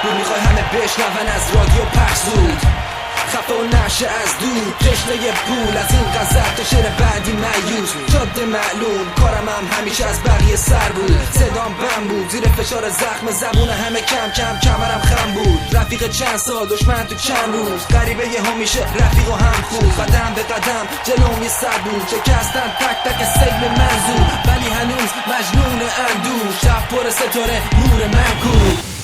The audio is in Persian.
بود، میخوای همه بشنون از رادیو پخش زود، خفه و نشه از دور، تشنه پول از این غزل تا شعر بعدی مایوس، جاده معلوم کارم هم همیشه از بقیه سر بود، صدام بم بود زیر فشار زخم زبون همه، کم کم کمرم خم بود، رفیق چند سال دشمن تو چند روز، غریبه هم میشه رفیق و هم خوب، قدم به قدم جلوم یه سر بود، شکستن تک تک سیل منظور، ولی هنوز مجنون اندوه، شب پر ستاره نور من کو.